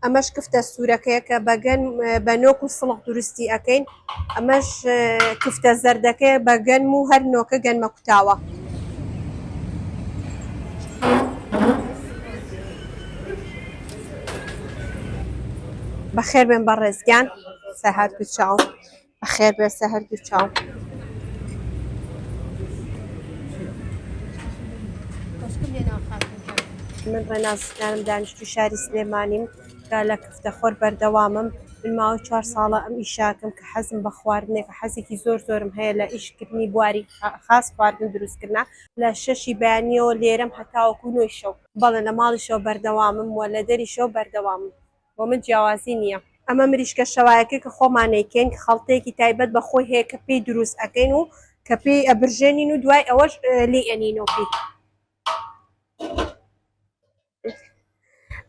ئەمەش کفتە سوورەکەیە کە بەگەن بە نۆک و سڵق دروستی ئەەکەین. ئەمەش کفتە زەردەکەی بەگەن و هەر نۆکە گەنمە کوتاوە. بەخێر بێن بە ڕێزگیان سەهەر دوو چاو بەخێر بێ سەهەر دوو چاو. من ڕێنازیانم دانیشتوی شاری سلێمانیم کە لە کفتەخۆر بەردەوامم. من ماوەی 4 ساڵە ئەم ئیشاکەم کە حەزم بە خواردنێکە حەزێکی زۆرم هەیە لە ئیشکردنی بواری خاس خواردن دروستکردنا لە 6 بەیانیەوە لێرەم هەتاوەکو 9 شەو. بەڵێ لە ماڵیشەوە بەردەوامم وە لە دەریشەوە بەردەوامم، بۆ من جیاوازی نییە. ئەمە مریشکە شەوایەکە کە خۆمانەیکەین کە خەڵتەیەکی تایبەت بە خۆی هەیە کە پێی دروست ئەەکەین و کە پێی ئەبرژێنین و دوای ئەوەش لێ ئەنینەوە پێی.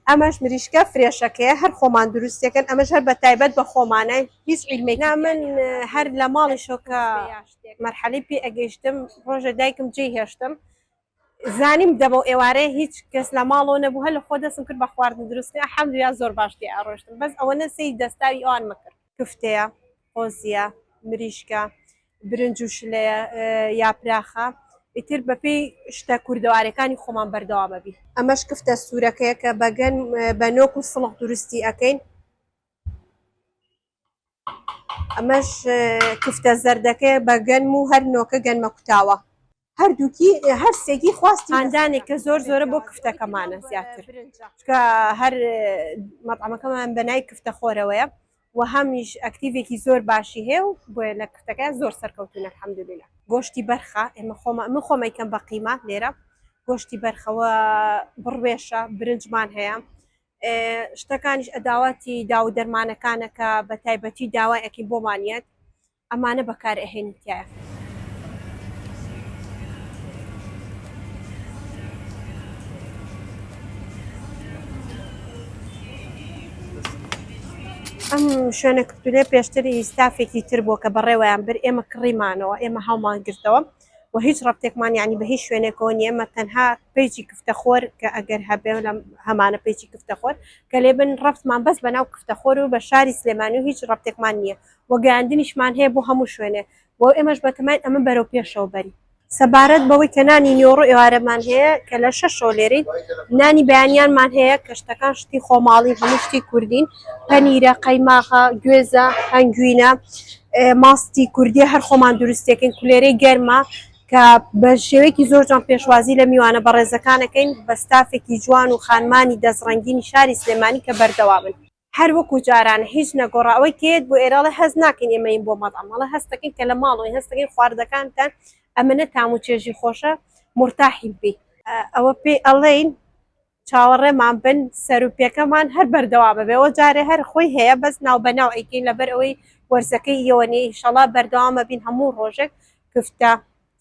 ئەمەش مریشکە فرێشەکەیە هەر خۆمان دروستەکەن. ئەمەش هەر بە تایبەت بە خۆمانە هیچ عیلمێکی من هەر لە ماڵیشەوە کە مەرحەلەی پێ ئەگەیشتم ڕۆژە دایکم جێی هێشتم زانیم دەبە ئێوارەیە هیچ کەس لە ماڵەوە نەبوو هەر لە خۆ دەستم کرد بە خواردن دروستکردن ئەلحەمدولیلا زۆر باش تێ ئاڕۆشتم. بەس ئەوە نەسەی دەستاوی ئەوان مەکرد. کفتەیە، قۆزیە، مریشکە، برنج و شلەیە، یاپراخە ئیتر بەپێی شتە کوردەوارەکانی خۆمان بەردەوامە بی. ئەمەش کفتە سوورەکەیە کە بەگەن بە نۆک و سڵق دروستی ئەەکەین. ئەمەش کفتە زەردەکەی بەگەن و هەر نۆکە گەنمە کوتاوە. هەردووکی هەر سێگی خواستی خاندانێکە زۆرە بۆ کفتەکەمانە زیاتر کە هەر مەطعەمەکەمان بەنای کفتە خۆرەوەیە و هەمیش ئەکتیڤێکی زۆر باشی هەیە و بۆیە لە کفتەکە زۆر سەرکەوتوونە ئەلحەمدولیلا. گۆشتی بەرخە ئێمە من خۆمەیکەم بە قیمە لێرە گۆشتی بەرخەوە بڕوێشە، برنجمان هەیە، شتەکانیش ئەداواتی داو دەرمانەکانەکە بە تایبەتی داوای ئەەکەی بۆمانیەت ئەمانە بەکار ئەهێنیتایە. ئەم شوێنە کفتولێ پێشتری ستافێکی تر بووە کە بەڕێوەیان بر ئێمە کڕیمانەوە ئێمە هەڵمان گرتەوە و هیچ ڕەبتێکمان یعنی بە هیچ شوێنێکەوە نیە ئێمە تەنها پێیجی کفتەخۆر کە ئەگەر هەبێ لە هەمانە پێیجی کفتەخۆر کە لێبن ڕەفتمان بەس بەناو کفتەخۆر و بە شاری سلێمانی و هیچ ڕەبتێکمان نییە وە گەیاندنیشمان هەیە بۆ هەموو شوێنێ بۆ ئێمەش بەتەمەن ئەمە بەرەو پێشەوە بەری. سەبارەت بەوەی کە نانی نیۆڕۆ ئێوارەمان هەیە کە لە 6 لێرەی نانی بەیانیانمان هەیە کە شتەکان شتی خۆماڵی هەموو شتی کوردین پەنیرە، قەیماغە، گوێزە، هەنگوینە، ماستی کوردی هەر خۆمان دروستەکەین کولێرەی گەرمە کە بە شێوەیەکی زۆر جوان پێشوازی لە میوانە بەڕێزەکانەکەین بە ستافێکی جوان و خانمانی دەستڕەنگینی شاری سلێمانی کە بەردەوامن. هەر وەکو جارانە هیچ نەگۆڕاوەی کێت بۆ ئێرەڵە هەز ناکەین ئێمەین بۆ مەطعەمەڵە هەستەکەین کە لە ماڵەوەی هەستەکەین خواردەکانتان ئەمنە تام و چێژی خۆشە مرتاحین بێ. ئەوە پێی ئەڵێین چاوەڕێمان بن سەروپێکەمان هەر بەردەوامە بێ. ئەوە جارێ هەر خۆی هەیە بەس ناو بەناو ئەیکەین لەبەر ئەوەی وەرزەکەی ئێوەنێ ئینشەڵا بەردەوامە بین هەموو ڕۆژێک کفتە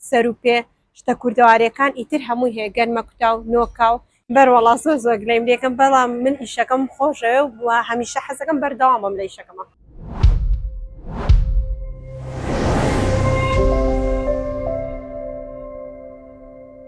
سەروپێ شتە کوردەوارەکان ئیتر هەمووی هەیە گەنمە کوتاو نۆکاو بەروەڵا زۆر گلەیم لێکم بەڵام من ئیشەکەم خۆشەوە و هەمیشە حەزەکەم بەردەوامم لە ئیشەکەمە.